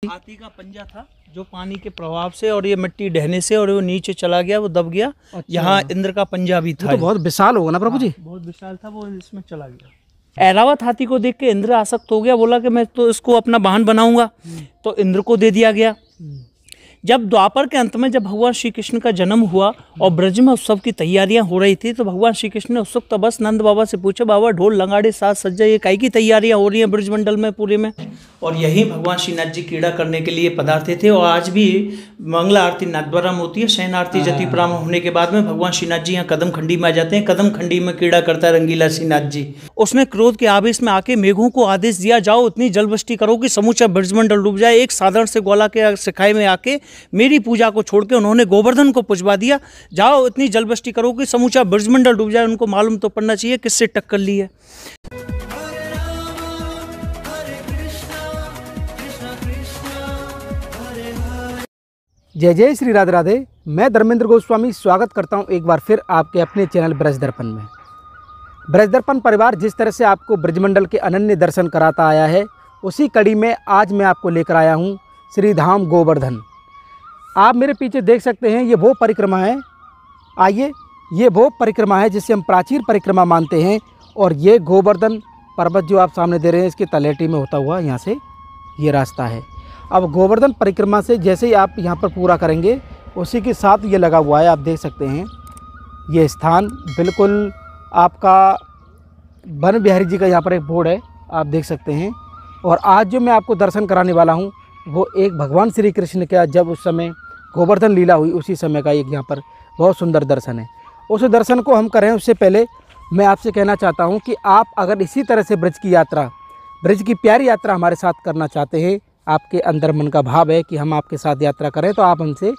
हाथी का पंजा था जो पानी के प्रभाव से और ये मिट्टी ढहने से और वो नीचे चला गया, वो दब गया। अच्छा। यहाँ इंद्र का पंजा भी था। तो बहुत विशाल होगा ना प्रभु जी? बहुत विशाल था, वो इसमें चला गया। ऐरावत हाथी को देख के इंद्र आसक्त हो गया, बोला कि मैं तो इसको अपना वाहन बनाऊंगा, तो इंद्र को दे दिया गया। जब द्वापर के अंत में जब भगवान श्री कृष्ण का जन्म हुआ और ब्रज में उत्सव की तैयारियां हो रही थी, तो भगवान श्री कृष्ण ने उत्सुक बस नंद बाबा से पूछा, बाबा ढोल लंगाड़े साज सज्जा ये काई की तैयारियां हो रही हैं ब्रज मंडल में पूरे में। और यही भगवान श्रीनाथ जी क्रीड़ा करने के लिए पधारते थे। और आज भी मंगला आरती नाथद्वारा में होती है। शयन आरती जति प्रारंभ होने के बाद में भगवान श्रीनाथ जी यहाँ कदम खंडी में आ जाते हैं। कदम खंडी में क्रीड़ा करता है रंगीला श्रीनाथ जी। उसने क्रोध के आवेश में आके मेघों को आदेश दिया, जाओ इतनी जलवृष्टि करो कि समूचा ब्रजमंडल डूब जाए। एक साधारण से ग्वाला के सिखाई में आके मेरी पूजा को छोड़ के उन्होंने गोवर्धन को पुजवा दिया। जाओ इतनी जलवृष्टि करो कि समूचा ब्रजमंडल डूब जाए। उनको मालूम तो पड़ना चाहिए किससे टक्कर ली है। जय जय श्री राधे राधे। मैं धर्मेंद्र गोस्वामी स्वागत करता हूं एक बार फिर आपके अपने चैनल ब्रज दर्पण में। ब्रज दर्पण परिवार जिस तरह से आपको ब्रजमंडल के अनन्य दर्शन कराता आया है, उसी कड़ी में आज मैं आपको लेकर आया हूं श्री धाम गोवर्धन। आप मेरे पीछे देख सकते हैं, ये वो परिक्रमा है। आइए, ये वो परिक्रमा है जिसे हम प्राचीन परिक्रमा मानते हैं। और ये गोवर्धन पर्वत जो आप सामने दे रहे हैं, इसकी तलहटी में होता हुआ यहाँ से ये रास्ता है। अब गोवर्धन परिक्रमा से जैसे ही आप यहाँ पर पूरा करेंगे, उसी के साथ ये लगा हुआ है, आप देख सकते हैं। ये स्थान बिल्कुल आपका वन बिहारी जी का यहाँ पर एक बोर्ड है, आप देख सकते हैं। और आज जो मैं आपको दर्शन कराने वाला हूँ, वो एक भगवान श्री कृष्ण का जब उस समय गोवर्धन लीला हुई, उसी समय का एक यहाँ पर बहुत सुंदर दर्शन है। उस दर्शन को हम करें उससे पहले मैं आपसे कहना चाहता हूँ कि आप अगर इसी तरह से ब्रज की यात्रा, ब्रज की प्यारी यात्रा हमारे साथ करना चाहते हैं, आपके अंदर मन का भाव है कि हम आपके साथ यात्रा करें, तो आप हमसे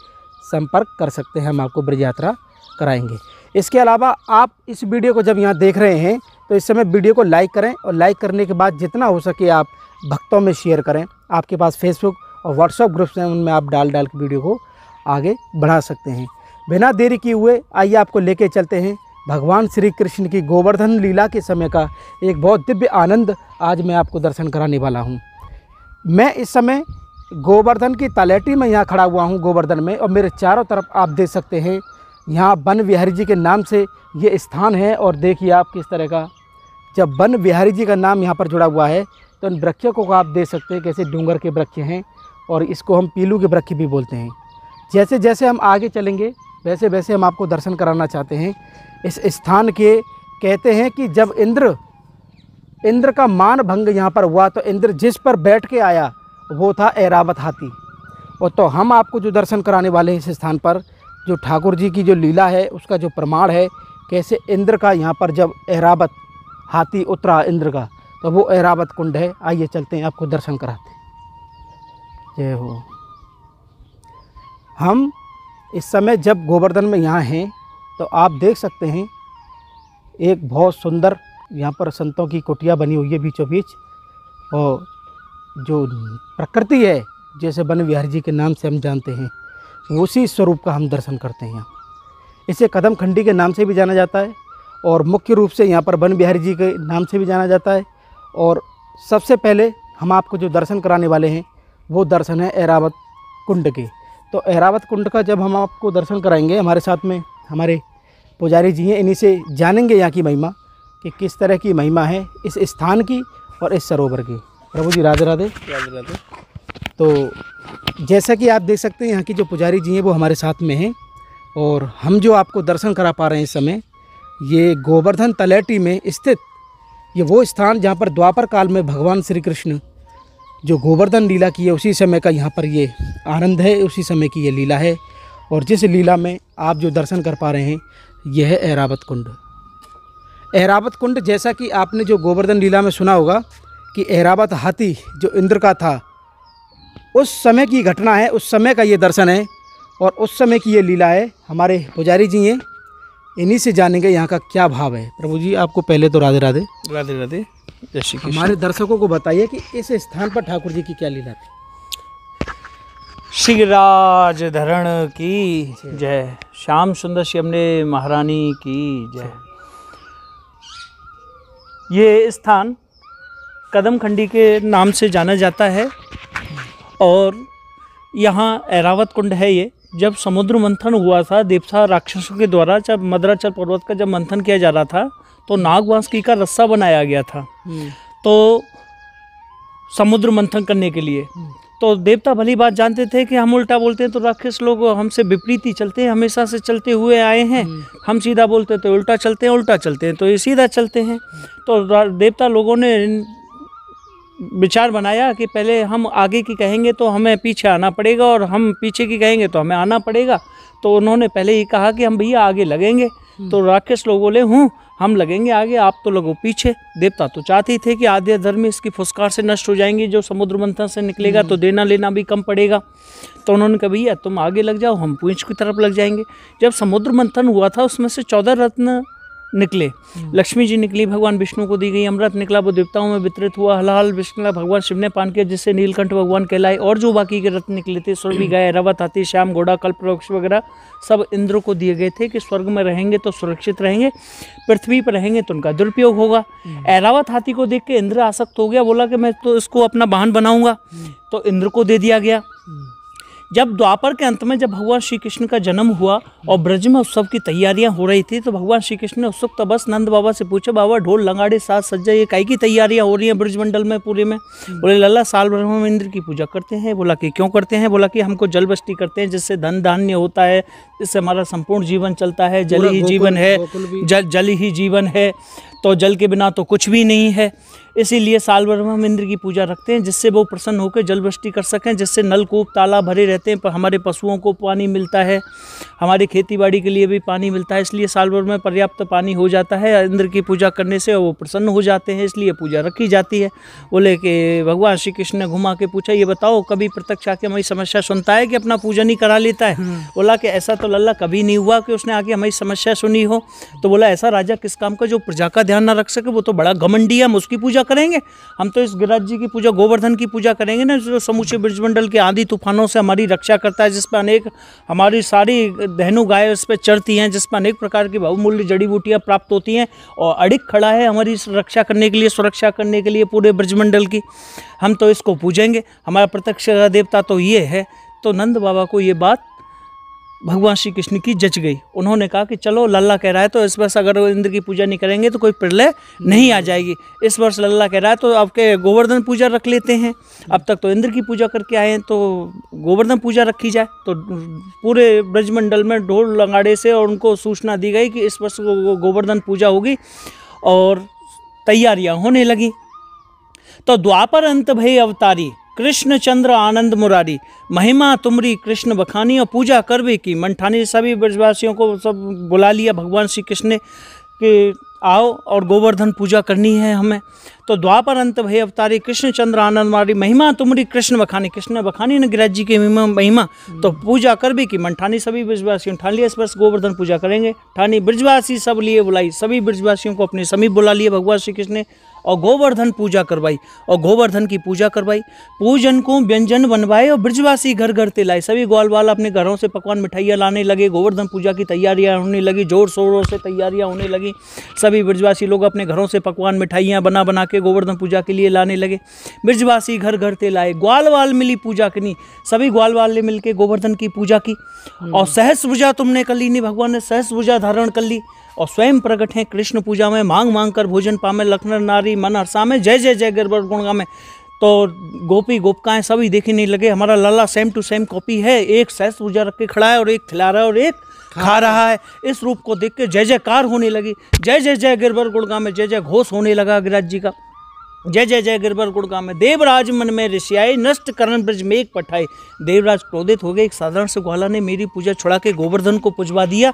संपर्क कर सकते हैं, हम आपको ब्रज यात्रा कराएंगे। इसके अलावा आप इस वीडियो को जब यहाँ देख रहे हैं, तो इस समय वीडियो को लाइक करें और लाइक करने के बाद जितना हो सके आप भक्तों में शेयर करें। आपके पास फेसबुक और व्हाट्सएप ग्रुप्स हैं, उनमें आप डाल के वीडियो को आगे बढ़ा सकते हैं। बिना देरी किए हुए आइए आपको लेके चलते हैं भगवान श्री कृष्ण की गोवर्धन लीला के समय का एक बहुत दिव्य आनंद आज मैं आपको दर्शन कराने वाला हूँ। मैं इस समय गोवर्धन की तलहटी में यहाँ खड़ा हुआ हूँ गोवर्धन में, और मेरे चारों तरफ आप देख सकते हैं यहाँ वन बिहारी जी के नाम से ये स्थान है। और देखिए आप किस तरह का, जब वन बिहारी जी का नाम यहाँ पर जुड़ा हुआ है, तो इन वृक्षों को आप देख सकते हैं कैसे डूंगर के वृक्ष हैं, और इसको हम पीलू के वृक्ष भी बोलते हैं। जैसे जैसे हम आगे चलेंगे वैसे वैसे हम आपको दर्शन कराना चाहते हैं इस स्थान के। कहते हैं कि जब इंद्र का मान भंग यहाँ पर हुआ, तो इंद्र जिस पर बैठ के आया वो था ऐरावत हाथी। और तो हम आपको जो दर्शन कराने वाले हैं इस स्थान पर, जो ठाकुर जी की जो लीला है उसका जो प्रमाण है, कैसे इंद्र का यहाँ पर जब ऐरावत हाथी उतरा इंद्र का, तो वो ऐरावत कुंड है। आइए चलते हैं, आपको दर्शन कराते हैं। जय हो। हम इस समय जब गोवर्धन में यहाँ हैं, तो आप देख सकते हैं एक बहुत सुंदर यहाँ पर संतों की कुटिया बनी हुई है बीचों बीच। और जो प्रकृति है, जैसे वन बिहारी जी के नाम से हम जानते हैं, उसी स्वरूप का हम दर्शन करते हैं। इसे कदम खंडी के नाम से भी जाना जाता है, और मुख्य रूप से यहाँ पर वन बिहारी जी के नाम से भी जाना जाता है। और सबसे पहले हम आपको जो दर्शन कराने वाले हैं, वो दर्शन है ऐरावत कुंड के। तो ऐरावत कुंड का जब हम आपको दर्शन कराएंगे, हमारे साथ में हमारे पुजारी जी हैं, इन्हीं से जानेंगे यहाँ की महिमा कि किस तरह की महिमा है इस स्थान की और इस सरोवर की। प्रभु जी राधे राधे। राधे राधे। तो जैसा कि आप देख सकते हैं, यहाँ की जो पुजारी जी हैं वो हमारे साथ में हैं। और हम जो आपको दर्शन करा पा रहे हैं इस समय, ये गोवर्धन तलहटी में स्थित ये वो स्थान जहाँ पर द्वापर काल में भगवान श्री कृष्ण जो गोवर्धन लीला की है, उसी समय का यहाँ पर ये आनंद है, उसी समय की ये लीला है। और जिस लीला में आप जो दर्शन कर पा रहे हैं, यह है ऐरावत कुंड। ऐरावत कुंड, जैसा कि आपने जो गोवर्धन लीला में सुना होगा कि ऐरावत हाथी जो इंद्र का था, उस समय की घटना है, उस समय का ये दर्शन है और उस समय की ये लीला है। हमारे पुजारी जी हैं, इन्हीं से जानेंगे यहाँ का क्या भाव है। प्रभु जी आपको पहले तो राधे राधे। राधे राधे। जय श्री कृष्ण। हमारे दर्शकों को बताइए कि इस स्थान पर ठाकुर जी की क्या लीला थी। श्री राज धरण की जय। श्याम सुंदर श्यामने महारानी की जय। ये स्थान कदम खंडी के नाम से जाना जाता है। और यहाँ ऐरावत कुंड है ये। जब समुद्र मंथन हुआ था देवता राक्षसों के द्वारा, जब मद्राचल पर्वत का जब मंथन किया जा रहा था तो नागवासुकी का रस्सा बनाया गया था तो समुद्र मंथन करने के लिए। तो देवता भली बात जानते थे कि हम उल्टा बोलते हैं तो राक्षस लोग हमसे विपरीत ही चलते हैं, हमेशा से चलते हुए आए हैं। हम सीधा बोलते हैं तो उल्टा चलते हैं, उल्टा चलते हैं तो ये सीधा चलते हैं। तो देवता लोगों ने विचार बनाया कि पहले हम आगे की कहेंगे तो हमें पीछे आना पड़ेगा और हम पीछे की कहेंगे तो हमें आना पड़ेगा। तो उन्होंने पहले ही कहा कि हम भैया आगे लगेंगे। तो राक्षस लोग बोले हम लगेंगे आगे, आप तो लगो पीछे। देवता तो चाहते ही थे कि आद्य धर्म इसकी फुसकार से नष्ट हो जाएंगे, जो समुद्र मंथन से निकलेगा तो देना लेना भी कम पड़ेगा। तो उन्होंने कहा भैया तुम आगे लग जाओ, हम पूंछ की तरफ लग जाएंगे। जब समुद्र मंथन हुआ था उसमें से 14 रत्न निकले। लक्ष्मी जी निकली, भगवान विष्णु को दी गई। अमृत निकला, वो देवताओं में वितरित हुआ। हलाहल विष निकला, भगवान शिव ने पान किया, जिससे नीलकंठ भगवान कहलाए। और जो बाकी के रत्न निकले थे, सुरभि, गाय, ऐरावत, हाथी, श्याम, घोड़ा, कल्पवृक्ष वगैरह सब इंद्र को दिए गए थे कि स्वर्ग में रहेंगे तो सुरक्षित रहेंगे, पृथ्वी पर रहेंगे तो उनका दुरुपयोग होगा। ऐरावत हाथी को देख के इंद्र आसक्त हो गया, बोला कि मैं तो इसको अपना वाहन बनाऊंगा। तो इंद्र को दे दिया गया। जब द्वापर के अंत में जब भगवान श्री कृष्ण का जन्म हुआ और ब्रज में उत्सव की तैयारियां हो रही थी तो भगवान श्री कृष्ण ने उत्सुकता बस नंद बाबा से पूछा, बाबा ढोल लंगाड़े साज सज्जा ये काई की तैयारियां हो रही हैं ब्रजमंडल में पूरे में? बोले लल्ला साल भर में हम इंद्र की पूजा करते हैं। बोला कि क्यों करते हैं? बोला कि हमको जल वृष्टि करते हैं जिससे धन धान्य होता है, जिससे हमारा संपूर्ण जीवन चलता है। जल ही जीवन है, जल ही जीवन है, तो जल के बिना तो कुछ भी नहीं है। इसीलिए साल भर में हम इंद्र की पूजा रखते हैं जिससे वो प्रसन्न होकर जल वृष्टि कर सकें, जिससे नलकूप तालाब भरे रहते हैं, पर हमारे पशुओं को पानी मिलता है, हमारी खेती बाड़ी के लिए भी पानी मिलता है। इसलिए साल भर में पर्याप्त पानी हो जाता है इंद्र की पूजा करने से, और वो प्रसन्न हो जाते हैं, इसलिए पूजा रखी जाती है। बोले कि भगवान श्री कृष्ण ने घुमा के पूछा, ये बताओ कभी प्रत्यक्ष आके हमारी समस्या सुनता है कि अपना पूजन ही करा लेता है? बोला कि ऐसा तो लल्ला कभी नहीं हुआ कि उसने आके हमारी समस्या सुनी हो। तो बोला ऐसा राजा किस काम का जो प्रजा का ध्यान ना रख सके, वो तो बड़ा घमंडी है, हम उसकी पूजा करेंगे। हम तो इस गिरिराज जी की पूजा, गोवर्धन की पूजा करेंगे ना, जो समूचे ब्रजमंडल के आंधी तूफानों से हमारी रक्षा करता है, जिस पर अनेक हमारी सारी धेनु गाय उस पर चढ़ती हैं, जिस पर अनेक प्रकार की बहुमूल्य जड़ी बूटियाँ प्राप्त होती हैं, और अड़िग खड़ा है हमारी रक्षा करने के लिए, सुरक्षा करने के लिए पूरे ब्रजमंडल की। हम तो इसको पूजेंगे, हमारा प्रत्यक्ष देवता तो ये है। तो नंद बाबा को ये बात भगवान श्री कृष्ण की जच गई। उन्होंने कहा कि चलो लल्ला कह रहा है तो इस वर्ष अगर इंद्र की पूजा नहीं करेंगे तो कोई प्रलय नहीं आ जाएगी। इस वर्ष लल्ला कह रहा है तो आपके गोवर्धन पूजा रख लेते हैं। अब तक तो इंद्र की पूजा करके आए हैं तो गोवर्धन पूजा रखी जाए। तो पूरे ब्रजमंडल में ढोल लंगाड़े से और उनको सूचना दी गई कि इस वर्ष गोवर्धन पूजा होगी और तैयारियाँ होने लगी। तो द्वापर अंत भय अवतारी, कृष्ण चंद्र आनंद मुरारी, महिमा तुमरी कृष्ण बखानी, और पूजा करवे की मन ठानी। सभी ब्रजवासियों को सब बुला लिया भगवान श्री कृष्ण ने कि आओ और गोवर्धन पूजा करनी है हमें। तो द्वापर अंत भय अवतारी, कृष्ण चंद्र आनंद मुरारी, महिमा तुमरी कृष्ण बखानी। कृष्ण ने बखानी ने गिरिराज जी की महिमा, तो पूजा करवे की मन ठानी। सभी ब्रजवासियों ठान लिया इस वर्ष गोवर्धन पूजा करेंगे। ठानी ब्रजवासी सब लिए बुलाई, सभी ब्रजवासियों को अपने समीप बुला लिया भगवान श्री कृष्ण ने और गोवर्धन पूजा करवाई और गोवर्धन की पूजा करवाई। पूजन को व्यंजन बनवाए और ब्रजवासी घर घर ते लाए। सभी ग्वाल वाला अपने घरों से पकवान मिठाइयाँ लाने लगे। गोवर्धन पूजा की तैयारियाँ होने लगी, जोर शोरों से तैयारियाँ होने लगी। सभी ब्रजवासी लोग अपने घरों से पकवान मिठाइयाँ बना बना के गोवर्धन पूजा के लिए लाने लगे। ब्रजवासी घर घर ते लाए, ग्वाल वाल मिली पूजा करनी। सभी ग्वाल वाल ने मिलकर गोवर्धन की पूजा की और सहस्रभुजा तुमने कर ली। भगवान ने सहस्रभुजा धारण कर ली और स्वयं प्रकट हैं कृष्ण पूजा में। मांग मांग कर भोजन पामे, लखनर नारी मन हर्षा में, जय जय जय गिरवर गुणगा में। तो गोपी गोपकाएं सभी देखने लगे, हमारा लल्ला सेम टू सेम कॉपी है। एक सहस्रभुजा रख के खड़ा है और एक खिला रहा है और एक खा रहा है। इस रूप को देख के जय जयकार होने लगी। जय जय जय गिरवर गुणगा में जय जय घोष होने लगा गिरिराज जी का। जय जय जय गिरवर गुणगा में। देवराज मन में ऋषियाए, नष्ट करण ब्रज में एक पठाए। देवराज क्रोधित हो गए, एक साधारण से ग्वाला ने मेरी पूजा छुड़ा के गोवर्धन को पुजवा दिया।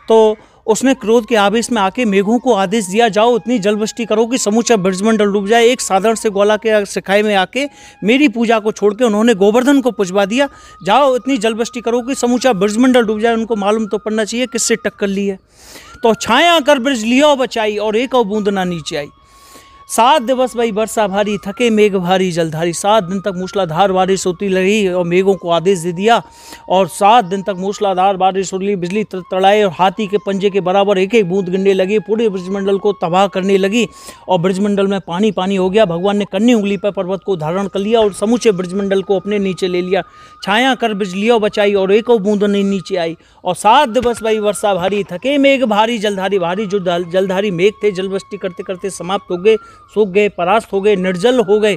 तो उसने क्रोध के आवेश में आके मेघों को आदेश दिया, जाओ इतनी जलवृष्टि करो कि समूचा ब्रजमंडल डूब जाए। एक साधारण से ग्वाला के सिखाए में आके मेरी पूजा को छोड़ के उन्होंने गोवर्धन को पुजवा दिया। जाओ इतनी जलवृष्टि करो कि समूचा ब्रजमंडल डूब जाए। उनको मालूम तो पड़ना चाहिए किससे टक्कर ली है। तो छाया कर ब्रज लियो बचाई और एक और बूंद ना नीचे आई। 7 दिवस भाई वर्षा भारी, थके मेघ भारी जलधारी। 7 दिन तक मूसलाधार बारिश होती रही और मेघों को आदेश दे दिया, और 7 दिन तक मूसलाधार बारिश हो रही, बिजली तड़ाए और हाथी के पंजे के बराबर एक एक बूंद गिरने लगी, पूरे ब्रजमंडल को तबाह करने लगी और ब्रजमंडल में पानी पानी हो गया। भगवान ने कन्नी उंगली पर पर्वत को धारण कर लिया और समूचे ब्रजमंडल को अपने नीचे ले लिया। छाया कर बिजलियों बचाई और एक बूंद नहीं नीचे आई। और 7 दिवस भाई वर्षा भारी, थके मेघ भारी जलधारी। भारी जो जलधारी मेघ थे जलवृष्टि करते करते समाप्त हो गए, सूख गए, परास्त हो गए, निर्जल हो गए।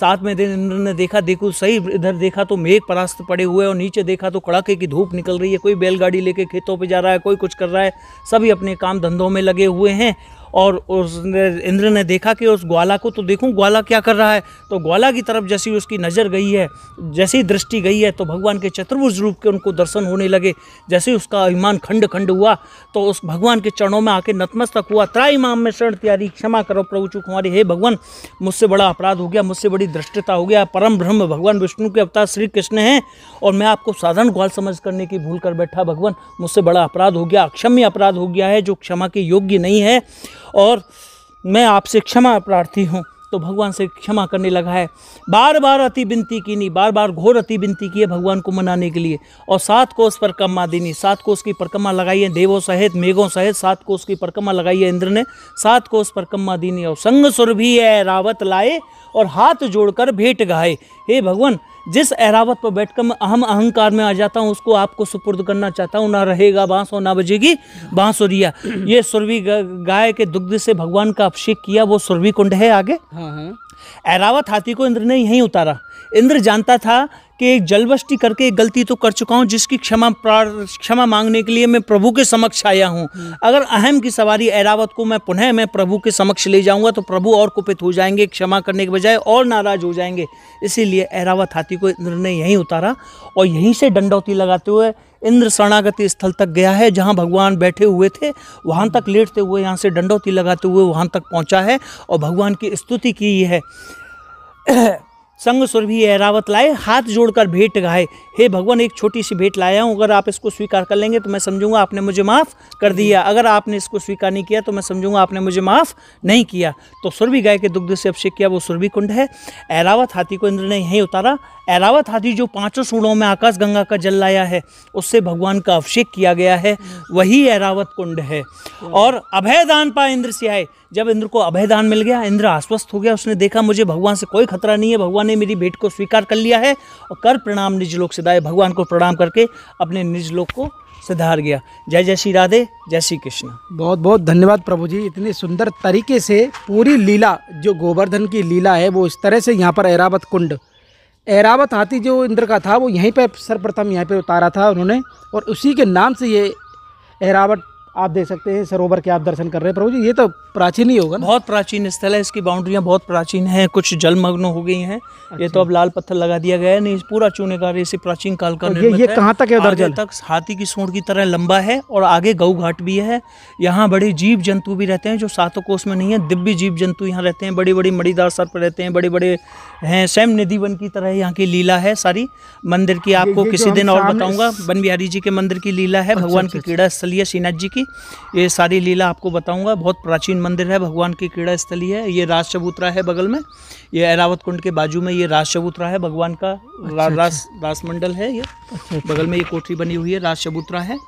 7वें दिन इंद्र ने देखा, देखो सही, इधर देखा तो मेघ परास्त पड़े हुए और नीचे देखा तो कड़ाके की धूप निकल रही है। कोई बैलगाड़ी लेके खेतों पे जा रहा है, कोई कुछ कर रहा है, सभी अपने काम धंधों में लगे हुए हैं। और इंद्र ने देखा कि उस ग्वाला को तो देखूं ग्वाला क्या कर रहा है। तो ग्वाला की तरफ जैसी उसकी नज़र गई है, जैसी दृष्टि गई है, तो भगवान के चतुर्भुज रूप के उनको दर्शन होने लगे। जैसे उसका अभिमान खंड खंड हुआ तो उस भगवान के चरणों में आके नतमस्तक हुआ। त्राई माम में शरण त्यारी, क्षमा करो प्रभु चूक हमारी। हे भगवान, मुझसे बड़ा अपराध हो गया, मुझसे बड़ी दृष्टता हो गया। परम ब्रह्म भगवान विष्णु के अवतार श्री कृष्ण हैं और मैं आपको साधारण ग्वाल समझ करने की भूल कर बैठा। भगवान, मुझसे बड़ा अपराध हो गया, अक्षम्य अपराध हो गया है जो क्षमा के योग्य नहीं है और मैं आपसे क्षमा प्रार्थी हूँ। तो भगवान से क्षमा करने लगा है। बार बार अति विनती की नहीं, बार बार घोर अति विनती की है भगवान को मनाने के लिए। और 7 कोस परिक्रमा देनी, 7 कोस की परिक्रमा लगाई है, देवों सहित मेघों सहित 7 कोस की परिक्रमा लगाई है इंद्र ने। 7 कोस परिक्रमा देनी और संग सुर भी ऐरावत लाए और हाथ जोड़कर भेंट गाए। हे भगवान, जिस ऐरावत पर बैठकर मैं अहंकार में आ जाता हूँ उसको आपको सुपुर्द करना चाहता हूँ। ना रहेगा बांस और ना बजेगी बांसुरिया। ये सुरभि गाय के दुग्ध से भगवान का अभिषेक किया, वो सुरभि कुंड है आगे। ऐरावत हाथी को इंद्र ने यहीं उतारा। इंद्र जानता था कि एक जलवृष्टि करके एक गलती तो कर चुका हूँ जिसकी क्षमा मांगने के लिए मैं प्रभु के समक्ष आया हूँ। अगर अहम की सवारी ऐरावत को मैं प्रभु के समक्ष ले जाऊंगा तो प्रभु और कुपित हो जाएंगे, क्षमा करने के बजाय और नाराज हो जाएंगे। इसीलिए ऐरावत हाथी को इंद्र ने यहीं उतारा और यहीं से डंडौती लगाते हुए इंद्र शरणागति स्थल तक गया है। जहाँ भगवान बैठे हुए थे वहाँ तक लेटते हुए यहाँ से डंडौती लगाते हुए वहाँ तक पहुँचा है और भगवान की स्तुति की है। संग सुरभि ऐरावत लाए, हाथ जोड़कर भेंट गाए। हे भगवान, एक छोटी सी भेंट लाया हूँ, अगर आप इसको स्वीकार कर लेंगे तो मैं समझूंगा आपने मुझे माफ़ कर दिया। अगर आपने इसको स्वीकार नहीं किया तो मैं समझूंगा आपने मुझे माफ़ नहीं किया। तो सुरभि गाय के दुग्ध से अभिषेक किया, वो सुरभि कुंड है। ऐरावत हाथी को इंद्र ने यहीं उतारा। ऐरावत हाथी जो 5 सूढ़ों में आकाश गंगा का जल लाया है उससे भगवान का अभिषेक किया गया है, वही ऐरावत कुंड है। और अभयदान पा इंद्र से आए। जब इंद्र को अभयदान मिल गया, इंद्र आश्वस्त हो गया। उसने देखा मुझे भगवान से कोई खतरा नहीं है, भगवान ने मेरी भेंट को स्वीकार कर लिया है और कर प्रणाम निज लोक सिधाए। भगवान को प्रणाम करके अपने निज लोक को सिधार गया। जय जय श्री राधे, जय श्री कृष्ण। बहुत बहुत धन्यवाद प्रभु जी। इतने सुंदर तरीके से पूरी लीला, जो गोवर्धन की लीला है, वो इस तरह से यहाँ पर ऐरावत कुंड, ऐरावत हाथी जो इंद्र का था वो यहीं पे सर्वप्रथम यहाँ पे उतारा था उन्होंने, और उसी के नाम से ये ऐरावत आप देख सकते हैं सरोवर के आप दर्शन कर रहे हैं प्रभु जी। ये तो प्राचीन ही होगा ना? बहुत प्राचीन स्थल है, इसकी बाउंड्रियाँ बहुत प्राचीन हैं, कुछ जलमग्न हो गई हैं। ये तो अब लाल पत्थर लगा दिया गया है, नहीं पूरा चूनेकार इसे प्राचीन काल का निर्मित ये कहाँ तक है उधर जल? तक हाथी की सूंड की तरह लंबा है और आगे गौ घाट भी है। यहाँ बड़े जीव जंतु भी रहते हैं जो 7 कोस में नहीं है, दिव्य जीव जंतु यहाँ रहते हैं। बड़ी बड़ी मणिदार सर्प रहते हैं, बड़े बड़े हैं। स्वयं निधि वन की तरह यहाँ की लीला है सारी। मंदिर की आपको किसी दिन और बताऊंगा। वन बिहारी जी के मंदिर की लीला है, भगवान की क्रीड़ा स्थली है श्रीनाथ जी की। ये सारी लीला आपको बताऊंगा। बहुत प्राचीन मंदिर है, भगवान की क्रीड़ा स्थली है। ये राज चबूतरा है बगल में, ये ऐरावत कुंड के बाजू में ये राज चबूतरा है, भगवान का रास मंडल है। ये बगल में ये कोठरी बनी हुई है, राज चबूतरा है।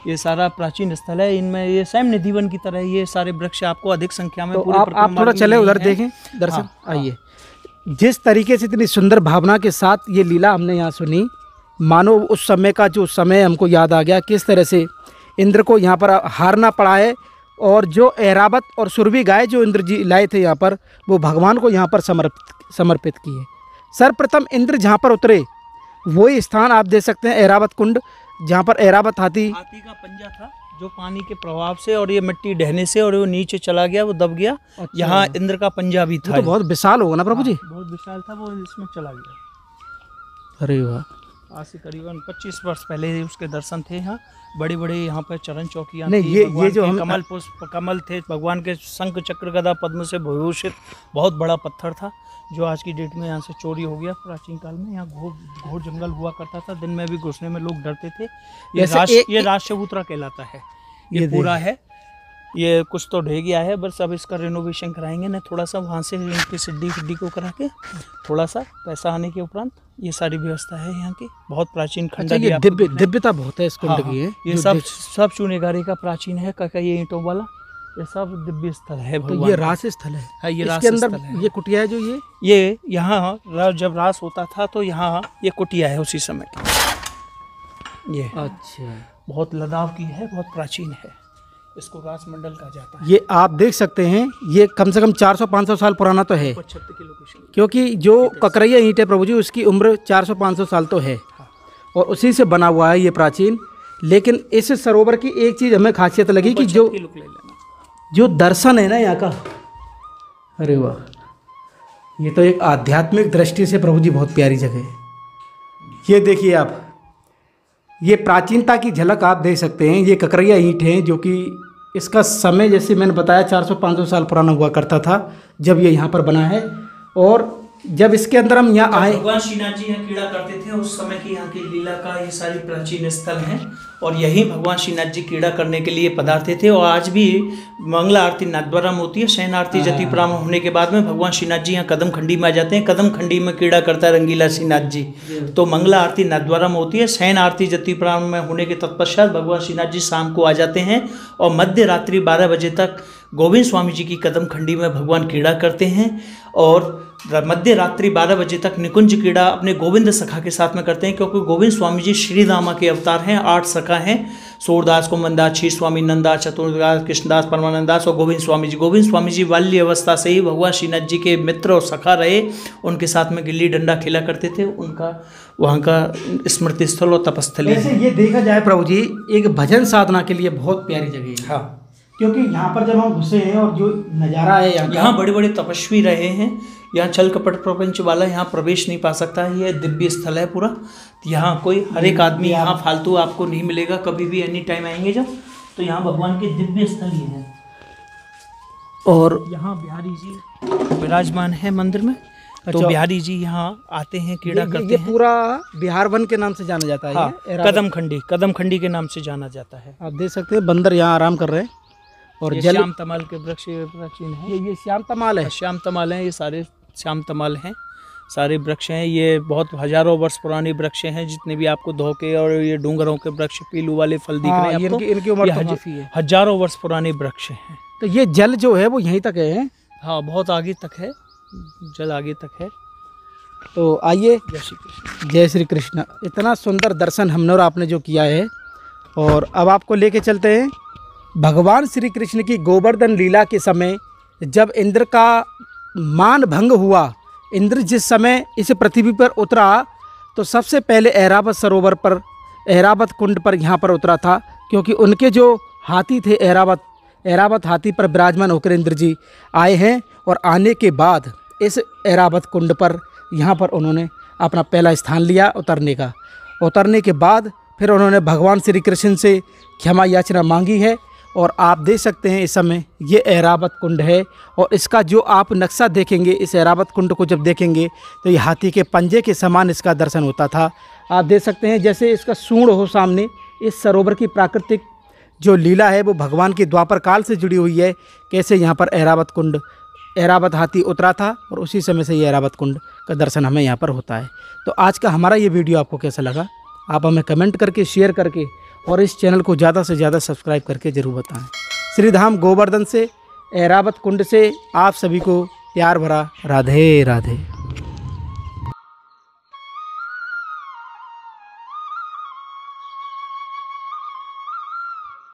ये सारा प्राचीन स्थल है। इनमें ये स्वयं निधि वन की तरह ये सारे वृक्ष आपको अधिक संख्या में तो आप थोड़ा चले उधर देखें दर्शन। आइए। जिस तरीके से इतनी सुंदर भावना के साथ ये लीला हमने यहाँ सुनी, मानो उस समय का जो समय हमको याद आ गया, किस तरह से इंद्र को यहाँ पर हारना पड़ा है। और जो ऐरावत और सुरभि गाय जो इंद्र जी लाए थे यहाँ पर, वो भगवान को यहाँ पर समर्पित किए। सर्वप्रथम इंद्र जहाँ पर उतरे वही स्थान आप देख सकते हैं, ऐरावत कुंड, जहाँ पर ऐरावत हाथी का पंजा था जो पानी के प्रभाव से और ये मिट्टी ढहने से और वो नीचे चला गया, वो दब गया। अच्छा। यहाँ इंद्र का पंजा भी था। तो बहुत विशाल होगा ना प्रभु जी? बहुत विशाल था, वो इसमें चला गया। अरे वाह। आज से करीबन 25 वर्ष पहले उसके दर्शन थे यहाँ। बड़ी बड़ी यहाँ पर चरण चौकियाँ थी। ये जो हम कमल पुष्प कमल थे, भगवान के शंख चक्र गदा पद्म से भूषित बहुत बड़ा पत्थर था जो आज की डेट में यहाँ से चोरी हो गया। प्राचीन काल में यहाँ घोर जंगल हुआ करता था, दिन में भी घुसने में लोग डरते थे। ये राज चबूतरा कहलाता है। ये पूरा है ये कुछ तो ढह गया है, बस अब इसका रिनोवेशन कराएंगे ना, थोड़ा सा वहाँ से इनकी सिड्डी को करा के थोड़ा सा पैसा आने के उपरांत ये सारी व्यवस्था है यहाँ की। बहुत प्राचीन खंड है। ये दिव्यता बहुत है इस कुंड की। ये सब चूनेगारे का प्राचीन है, ये ईंटों वाला, ये सब दिव्य स्थल है भगवान। तो ये रास स्थल है। ये रास इसके अंदर स्थल है। ये कुटिया है जो ये यहाँ जब रास होता था तो यहाँ ये कुटिया है उसी समय की। ये अच्छा, बहुत लदाव की है, बहुत प्राचीन है, इसको रास मंडल कहा जाता है। ये आप देख सकते हैं, ये कम से कम 400-500 साल पुराना तो है, 75 की लोकेशन, क्योंकि जो ककरैया ईंट है प्रभु जी उसकी उम्र 400-500 साल तो है और उसी से बना हुआ है ये प्राचीन। लेकिन इस सरोवर की एक चीज़ हमें खासियत लगी कि जो दर्शन है ना यहाँ का, अरे वाह, ये तो एक आध्यात्मिक दृष्टि से प्रभु जी बहुत प्यारी जगह है। ये देखिए आप, ये प्राचीनता की झलक आप देख सकते हैं। ये ककरैया ईंट हैं जो कि इसका समय जैसे मैंने बताया 400-500 साल पुराना हुआ करता था जब ये यहाँ पर बना है। और जब इसके अंदर हम यहाँ आए, भगवान श्रीनाथ जी यहाँ क्रीड़ा करते थे उस समय की यहाँ की लीला का ये सारी प्राचीन स्थल हैं और यही भगवान श्रीनाथ जी क्रीड़ा करने के लिए पधारते थे। और आज भी मंगला आरती नाथद्वारा में होती है, शयन आरती जति प्रारंभ होने के बाद में भगवान श्रीनाथ जी यहाँ कदम खंडी में आ जाते हैं। कदम खंडी में क्रीड़ा करता है रंगीला श्रीनाथ जी, तो मंगला आरती नाथद्वारा में होती है। शयन आरती जति प्रारंभ में होने के तत्पश्चात भगवान श्रीनाथ जी शाम को आ जाते हैं और मध्य रात्रि 12 बजे तक गोविंद स्वामी जी की कदम खंडी में भगवान क्रीड़ा करते हैं और मध्य रात्रि 12 बजे तक निकुंज क्रीड़ा अपने गोविंद सखा के साथ में करते हैं, क्योंकि गोविंद स्वामी जी श्री रामा के अवतार हैं। 8 सखा हैं, सूरदास, कुमनदास, क्षीर स्वामी, नंदास, चतुर्दास, कृष्णदास, परमानंदास और गोविंद स्वामी जी। गोविंद स्वामी जी बाल्य अवस्था से ही भगवान श्रीनाथ जी के मित्र और सखा रहे, उनके साथ में गिल्ली डंडा खेला करते थे। उनका वहाँ का स्मृति स्थल और तपस्थली है। ये देखा जाए प्रभु जी, एक भजन साधना के लिए बहुत प्यारी जगह है। हाँ, क्योंकि यहाँ पर जब हम घुसे हैं और जो नज़ारा है यहाँ बड़े बड़े तपस्वी रहे हैं, यहाँ छल कपट प्रपंच वाला यहाँ प्रवेश नहीं पा सकता है। यह दिव्य स्थल है पूरा, यहाँ कोई हर एक आदमी यहाँ फालतू आपको नहीं मिलेगा। कभी भी एनी टाइम आएंगे जब, तो यहाँ भगवान के दिव्य स्थल ही है। और यहाँ बिहारी जी विराजमान है मंदिर में। तो बिहारी जी यहाँ आते हैं, क्रीड़ा करते हैं। पूरा बिहार वन के नाम से जाना जाता है। हाँ, कदम खंडी के नाम से जाना जाता है। आप देख सकते हैं बंदर यहाँ आराम कर रहे हैं और श्याम तमाल के वृक्ष प्राचीन है। ये श्याम तमाल है, श्याम तमाल है, ये सारे श्याम तमाल हैं, सारे वृक्ष हैं। ये बहुत हजारों वर्ष पुराने वृक्ष हैं, जितने भी आपको धोके और ये डूंगरों के वृक्ष पीलू वाले फल दिख रहे हैं आपको, इनकी उम्र तो काफी है, हजारों वर्ष पुराने वृक्ष हैं। तो ये जल जो है वो यहीं तक है। हाँ, बहुत आगे तक है, जल आगे तक है। तो आइए, जय श्री कृष्ण। जय श्री कृष्ण। इतना सुंदर दर्शन हमने और आपने जो किया है, और अब आपको लेके चलते हैं भगवान श्री कृष्ण की गोवर्धन लीला के समय, जब इंद्र का मान भंग हुआ। इंद्र जिस समय इस पृथ्वी पर उतरा तो सबसे पहले ऐरावत सरोवर पर, ऐरावत कुंड पर यहाँ पर उतरा था, क्योंकि उनके जो हाथी थे ऐरावत हाथी पर विराजमान होकर इंद्र जी आए हैं। और आने के बाद इस ऐरावत कुंड पर यहाँ पर उन्होंने अपना पहला स्थान लिया उतरने का। उतरने के बाद फिर उन्होंने भगवान श्री कृष्ण से क्षमा याचना मांगी है। और आप देख सकते हैं इस समय ये ऐरावत कुंड है, और इसका जो आप नक्शा देखेंगे, इस ऐरावत कुंड को जब देखेंगे तो ये हाथी के पंजे के समान इसका दर्शन होता था। आप देख सकते हैं जैसे इसका सूंड हो सामने। इस सरोवर की प्राकृतिक जो लीला है वो भगवान की द्वापर काल से जुड़ी हुई है। कैसे यहाँ पर ऐरावत हाथी उतरा था और उसी समय से ये ऐरावत कुंड का दर्शन हमें यहाँ पर होता है। तो आज का हमारा ये वीडियो आपको कैसा लगा, आप हमें कमेंट करके, शेयर करके और इस चैनल को ज़्यादा से ज़्यादा सब्सक्राइब करके ज़रूर बताएं। श्रीधाम गोवर्धन से, ऐरावत कुंड से आप सभी को प्यार भरा राधे राधे।